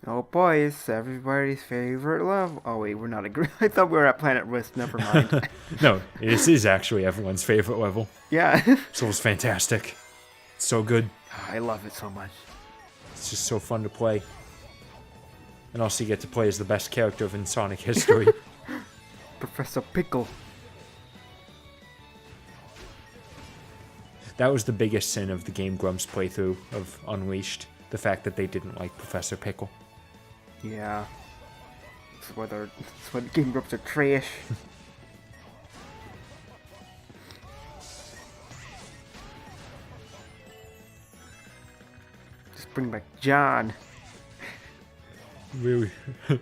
Oh boy, it's everybody's favorite level. Oh wait, we're not agree. I thought we were at Planet Wisp. Never mind. No, this is actually everyone's favorite level. Yeah. This level's fantastic. It's so good. I love it so much. It's just so fun to play. And also you get to play as the best character in Sonic history. Professor Pickle. That was the biggest sin of the Game Grumps playthrough of Unleashed. The fact that they didn't like Professor Pickle. Yeah. That's why the Game Grumps are trash. Just bring back John. Really? I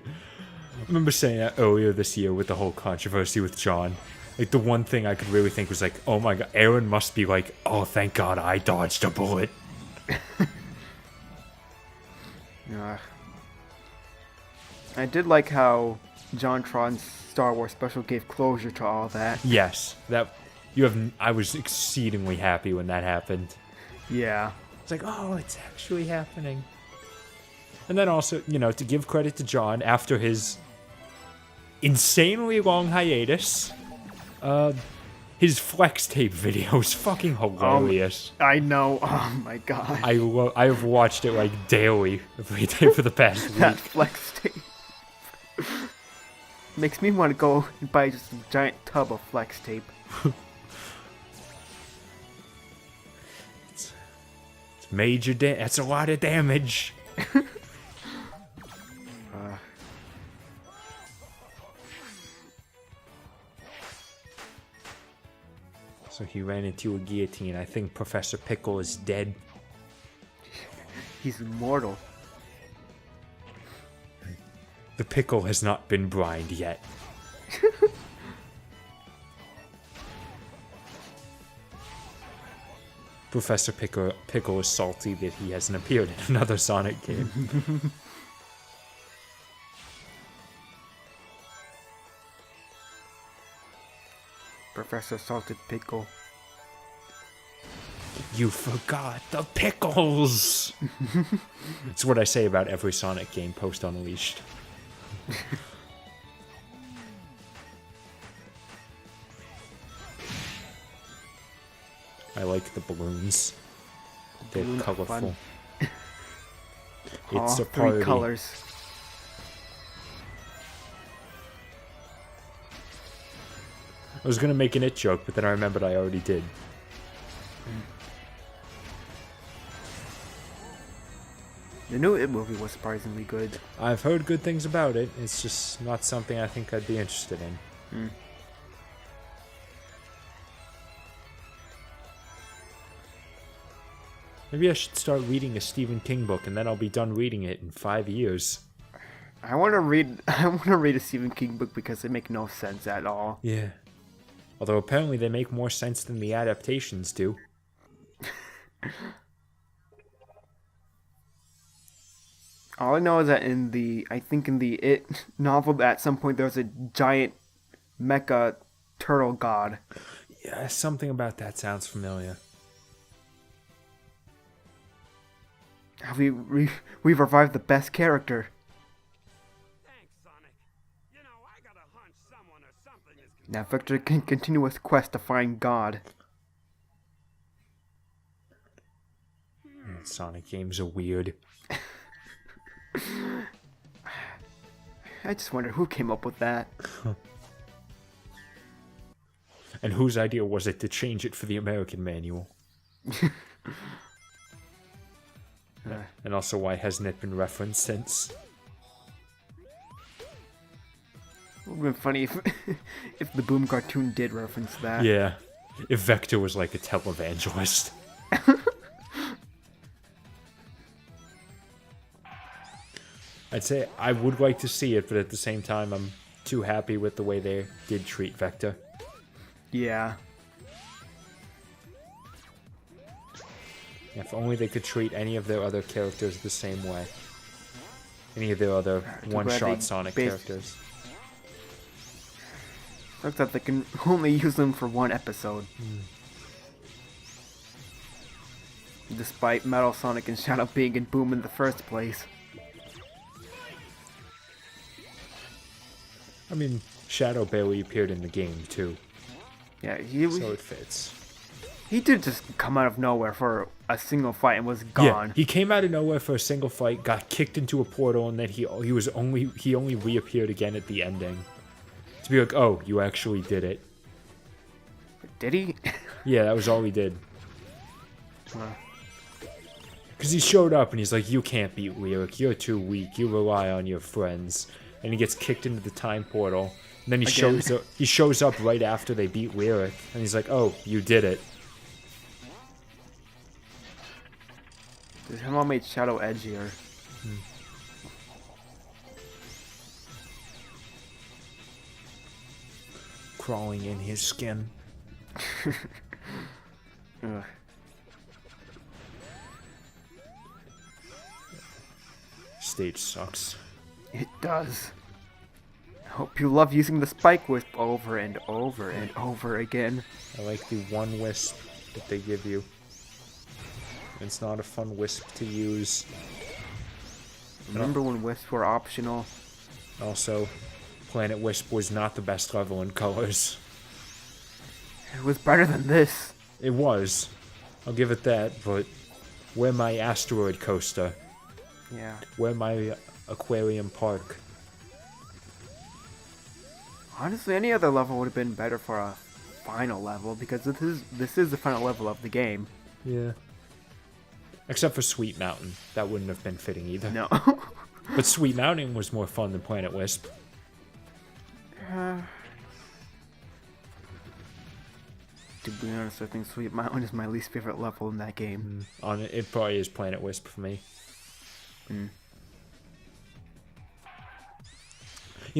remember saying that earlier this year with the whole controversy with John. Like, the one thing I could really think was like, oh my god, Aaron must be like, oh, thank god I dodged a bullet. I did like how JonTron's Star Wars special gave closure to all that. Yes, I was exceedingly happy when that happened. Yeah. It's like, oh, it's actually happening. And then also, to give credit to John, after his insanely long hiatus, his flex tape video is fucking hilarious. I know. Oh my god. I have watched it like daily every day for the past week. That flex tape. Makes me want to go and buy just a giant tub of flex tape. It's major that's a lot of damage. So he ran into a guillotine. I think Professor Pickle is dead. He's immortal. The pickle has not been brined yet. Professor Pickle is salty that he hasn't appeared in another Sonic game. Professor Salted Pickle. You forgot the pickles! It's what I say about every Sonic game post Unleashed. I like the balloons. They're Balloons are colorful. fun. It's Aw, a party. 3 colors. I was gonna make an it joke, but then I remembered I already did. The new It movie was surprisingly good. I've heard good things about it. It's just not something I think I'd be interested in. Maybe I should start reading a Stephen King book, and then I'll be done reading it in 5 years. I want to read a Stephen King book because they make no sense at all. Yeah. Although apparently they make more sense than the adaptations do. All I know is that in the It novel, at some point there was a giant mecha turtle god. Yeah, something about that sounds familiar. How we've revived the best character. Thanks, Sonic. You know, I got a hunch someone or something is... Now Victor can continue his quest to find God. Sonic games are weird. I just wonder who came up with that. And whose idea was it to change it for the American manual? And also, why hasn't it been referenced since? It would have been funny if, if the Boom cartoon did reference that. Yeah, if Vector was like a televangelist. I'd say I would like to see it, but at the same time, I'm too happy with the way they did treat Vector. Yeah. If only they could treat any of their other characters the same way. Any of their other one-shot Sonic characters. Looks like they can only use them for one episode. Despite Metal Sonic and Shadow being in Boom in the first place. I mean, Shadow barely appeared in the game, too, Yeah, so it fits. he did just come out of nowhere for a single fight and was Yeah, gone. he came out of nowhere for a single fight, got kicked into a portal, and then he only reappeared again at the ending. To be like, oh, you actually did it. Did he? Yeah, that was all he did. Huh. Because he showed up and he's like, you can't beat Lyric, you're too weak, you rely on your friends. And he gets kicked into the time portal. And then he shows up right after they beat Lyric. And he's like, oh, you did it. This somehow made Shadow edgier. Crawling in his skin. Ugh. Stage sucks. It does. I hope you love using the Spike Wisp over and over and over again. I like the one wisp that they give you. It's not a fun wisp to use. Remember when wisps were optional? Also, Planet Wisp was not the best level in colors. It was better than this. It was. I'll give it that, but where my asteroid coaster? Yeah. Where my aquarium park? Honestly, any other level would have been better for a final level because this is the final level of the game. Yeah. Except for Sweet Mountain. That wouldn't have been fitting either. No. But Sweet Mountain was more fun than Planet Wisp. To be honest, I think Sweet Mountain is my least favorite level in that game. It probably is Planet Wisp for me. You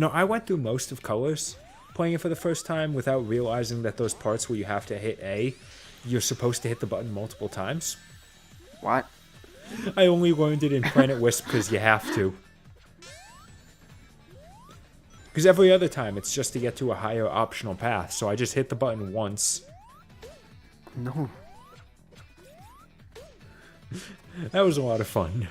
know, I went through most of Colors playing it for the first time without realizing that those parts where you have to hit A, you're supposed to hit the button multiple times. What? I only learned it in Planet Wisp because you have to. Because every other time it's just to get to a higher optional path, so I just hit the button once. No. That was a lot of fun.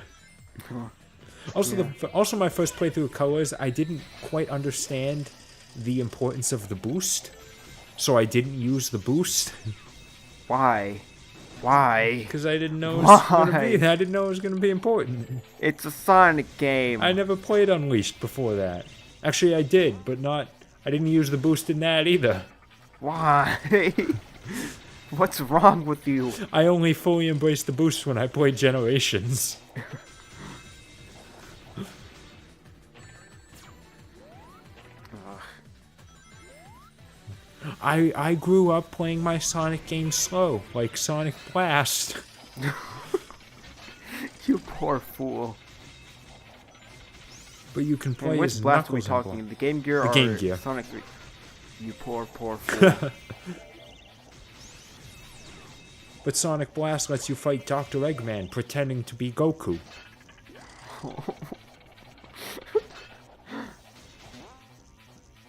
Also, also my first playthrough of Colors, I didn't quite understand the importance of the boost, so I didn't use the boost. Why? Why? Because I didn't know it was gonna be. I didn't know it was gonna be important. It's a Sonic game. I never played Unleashed before that. Actually, I did, but not. I didn't use the boost in that either. Why? What's wrong with you? I only fully embraced the boost when I played Generations. I grew up playing my Sonic games slow, like Sonic Blast. You poor fool. But you can play And which as Blast are we Knuckles and talking? The Game Gear The or Game Gear. Sonic 3? You poor fool. But Sonic Blast lets you fight Dr. Eggman pretending to be Goku.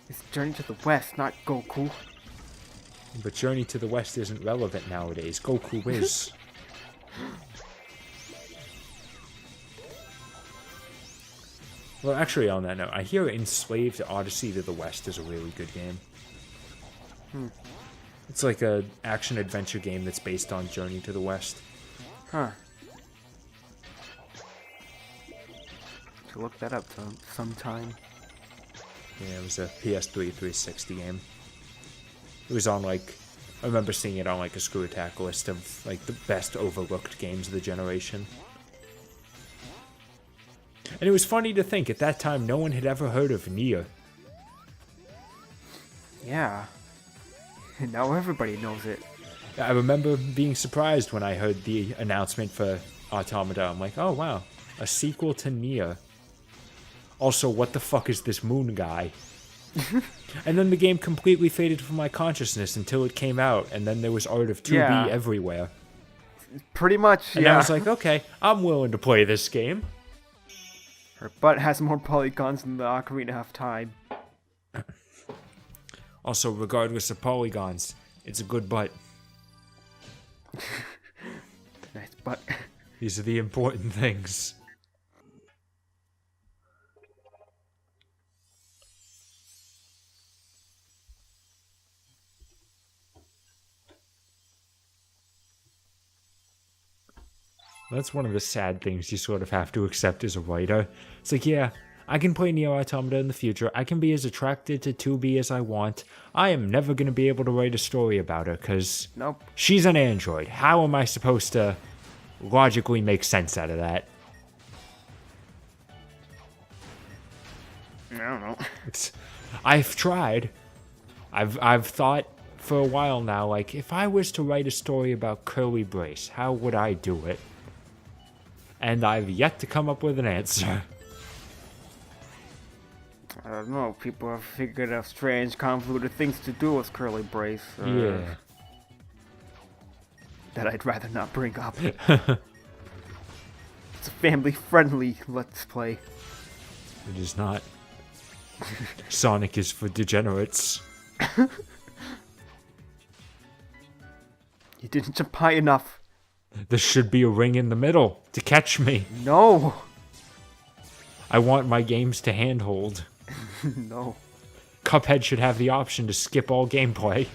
It's Journey to the West, not Goku. But Journey to the West isn't relevant nowadays. Goku is. Well, actually, on that note, I hear Enslaved Odyssey to the West is a really good game. It's like a action-adventure game that's based on Journey to the West. Huh. To look that up sometime. Yeah, it was a PS3 360 game. It was on, like... I remember seeing it on, like, a Screw Attack list of, like, the best overlooked games of the generation. And it was funny to think, at that time, no one had ever heard of Nier. Yeah. And now everybody knows it. I remember being surprised when I heard the announcement for Automata. I'm like, oh, wow. A sequel to Nier. Also, what the fuck is this moon guy? And then the game completely faded from my consciousness until it came out, and then there was art of 2B everywhere. Pretty much, And yeah. I was like, okay, I'm willing to play this game. Her butt has more polygons than the Ocarina of Time. Also, regardless of polygons, it's a good butt. Nice butt. These are the important things. That's one of the sad things you sort of have to accept as a writer. It's like, yeah, I can play Nier Automata in the future. I can be as attracted to 2B as I want. I am never going to be able to write a story about her because Nope. she's an android. How am I supposed to logically make sense out of that? I don't know. I've tried. I've thought for a while now, like, if I was to write a story about Curly Brace, how would I do it? And I've yet to come up with an answer. I don't know. People have figured out strange, convoluted things to do with Curly Brace. Yeah. That I'd rather not bring up. It's a family-friendly Let's Play. It is not. Sonic is for degenerates. You didn't jump high enough. There should be a ring in the middle to catch me. No. I want my games to handhold. No. Cuphead should have the option to skip all gameplay.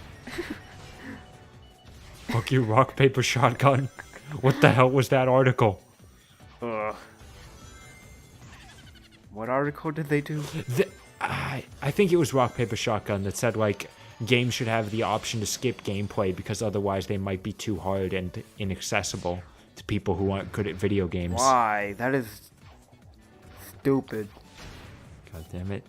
Fuck you, rock, paper, shotgun. What the hell was that article? Ugh. What article did they do? I think it was rock, paper, shotgun that said, like, games should have the option to skip gameplay because otherwise they might be too hard and inaccessible to people who aren't good at video games. Why? That is stupid. God damn it.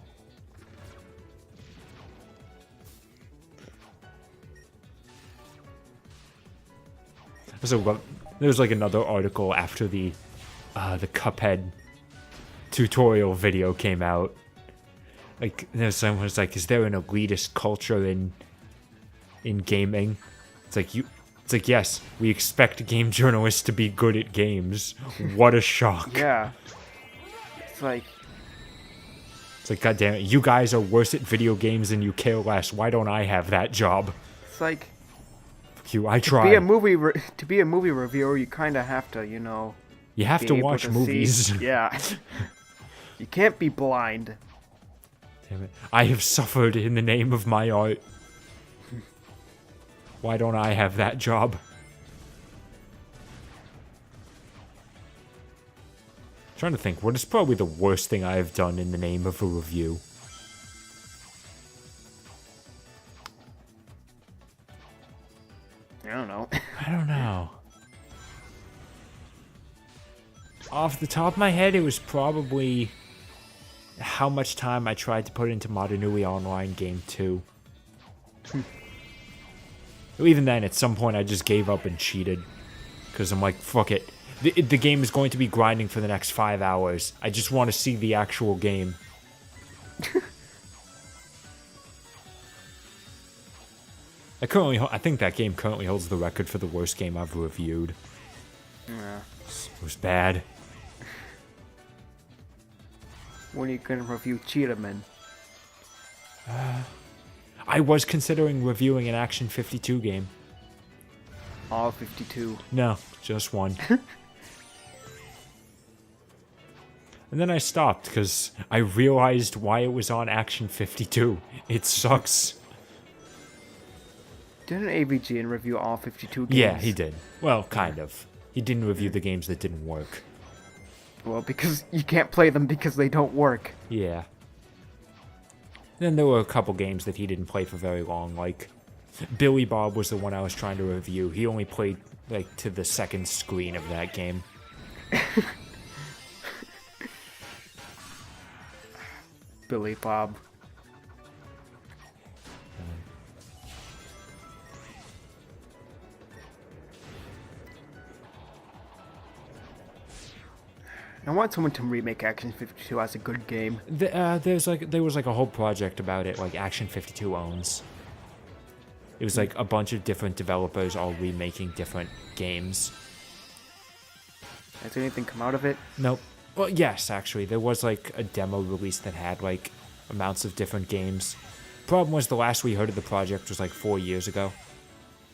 So there's like another article after the Cuphead tutorial video came out. Like there's someone who's like, is there an elitist culture in gaming? It's like yes, we expect game journalists to be good at games. What a shock. Yeah. It's like God damn it, you guys are worse at video games and you care less. Why don't I have that job? it's like Fuck you, I tried. to be a movie reviewer, you kind of have to, you know, You have be to able watch to movies. see. Yeah. You can't be blind. Damn it. I have suffered in the name of my art. Why don't I have that job? Trying to think, what is probably the worst thing I have done in the name of a review? I don't know. I don't know. Off the top of my head, it was probably how much time I tried to put into Modernui Online Game 2. Even then, at some point, I just gave up and cheated. Because I'm like, fuck it. The game is going to be grinding for the next 5 hours. I just want to see the actual game. I think that game currently holds the record for the worst game I've reviewed. Yeah. It was bad. When are you gonna review Cheetah Men? I was considering reviewing an Action 52 game. All 52. No, just one. And then I stopped because I realized why it was on Action 52. It sucks. Didn't AVGN review all 52 games? Yeah, he did. Well, kind of. He didn't review the games that didn't work. Well, because you can't play them because they don't work. Yeah. Then there were a couple games that he didn't play for very long, like Billy Bob was the one I was trying to review. He only played like to the second screen of that game. Billy Bob. I want someone to remake Action 52 as a good game. There was like a whole project about it, like Action 52 owns. It was like a bunch of different developers all remaking different games. Has anything come out of it? Nope. Well, yes, actually, there was like a demo release that had like amounts of different games. Problem was the last we heard of the project was like 4 years ago.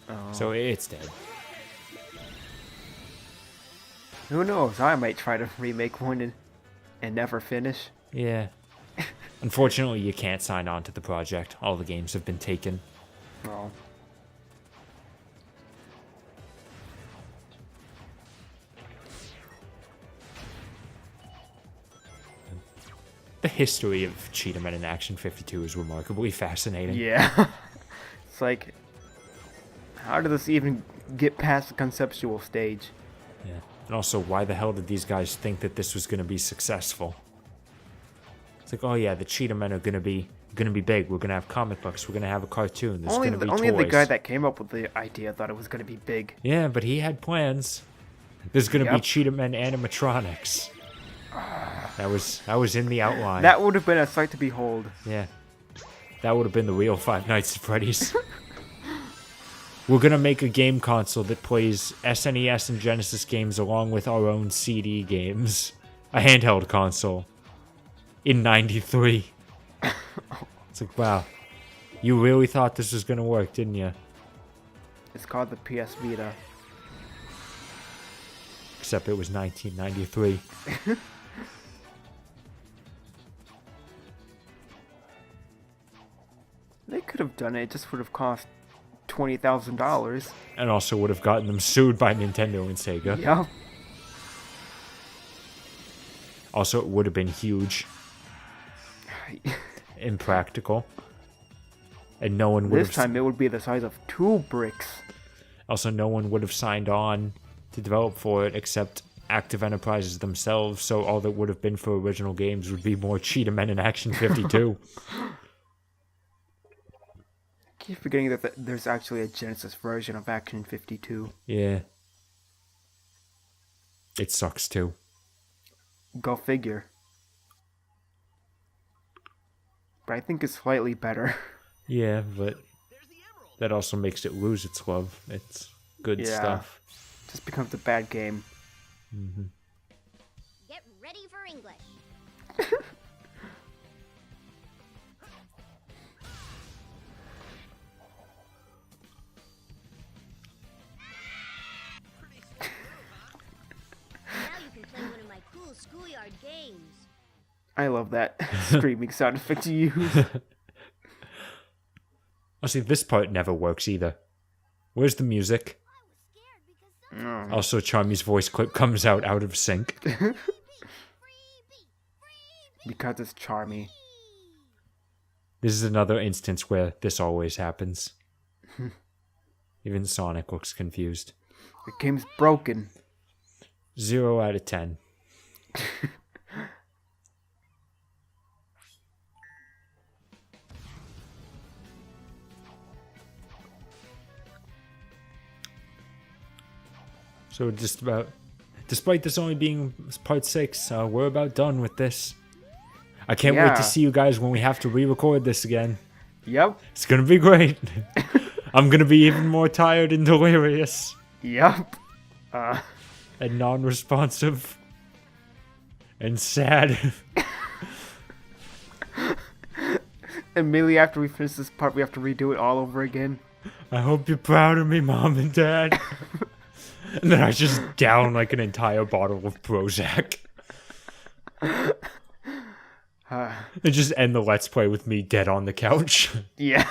Oh. So it's dead. Who knows? I might try to remake one and never finish. Yeah. Unfortunately, you can't sign on to the project. All the games have been taken. Oh. the history of Cheetah Men in Action 52 is remarkably fascinating. Yeah. It's like, how did this even get past the conceptual stage? Yeah. And also, why the hell did these guys think that this was going to be successful? It's like, oh yeah, the Cheetah Men are going to be big. We're going to have comic books. We're going to have a cartoon. There's going to be only toys. the guy that came up with the idea thought it was going to be big. Yeah, but he had plans. There's going to be Yep. Cheetah Men animatronics. That was in the outline. That would have been a sight to behold. Yeah. That would have been the real Five Nights at Freddy's. We're going to make a game console that plays SNES and Genesis games along with our own CD games. A handheld console. In 93. It's like, wow. You really thought this was going to work, didn't you? It's called the PS Vita. Except it was 1993. They could have done it. It just would have cost $20,000. And also would have gotten them sued by Nintendo and Sega. Yeah. Also, it would have been huge. Impractical. And no one would This have... time it would be the size of 2 bricks. Also, no one would have signed on to develop for it except Active Enterprises themselves, so all that would have been for original games would be more Cheetah Men in Action 52. Keep forgetting that there's actually a Genesis version of Action 52. Yeah. It sucks too. Go figure. But I think it's slightly better. Yeah, but that also makes it lose its love. It's good Yeah. stuff. Just becomes a bad game. Get ready for English. Now you can play one of my cool schoolyard games. I love that screaming sound effect you use. See, this part never works either. Where's the music? Mm. Also, Charmy's voice clip comes out of sync. Because it's charmy. This is another instance where this always happens. Even Sonic looks confused. The game's broken. 0 out of 10. So just about, despite this only being part 6, we're about done with this. I can't wait Yeah. to see you guys when we have to re-record this again. Yep. It's gonna be great. I'm gonna be even more tired and delirious Yep. and non-responsive and sad. Immediately after we finish this part, we have to redo it all over again. I hope you're proud of me, Mom and Dad. And then I just down like an entire bottle of Prozac. And just end the Let's Play with me dead on the couch. Yeah.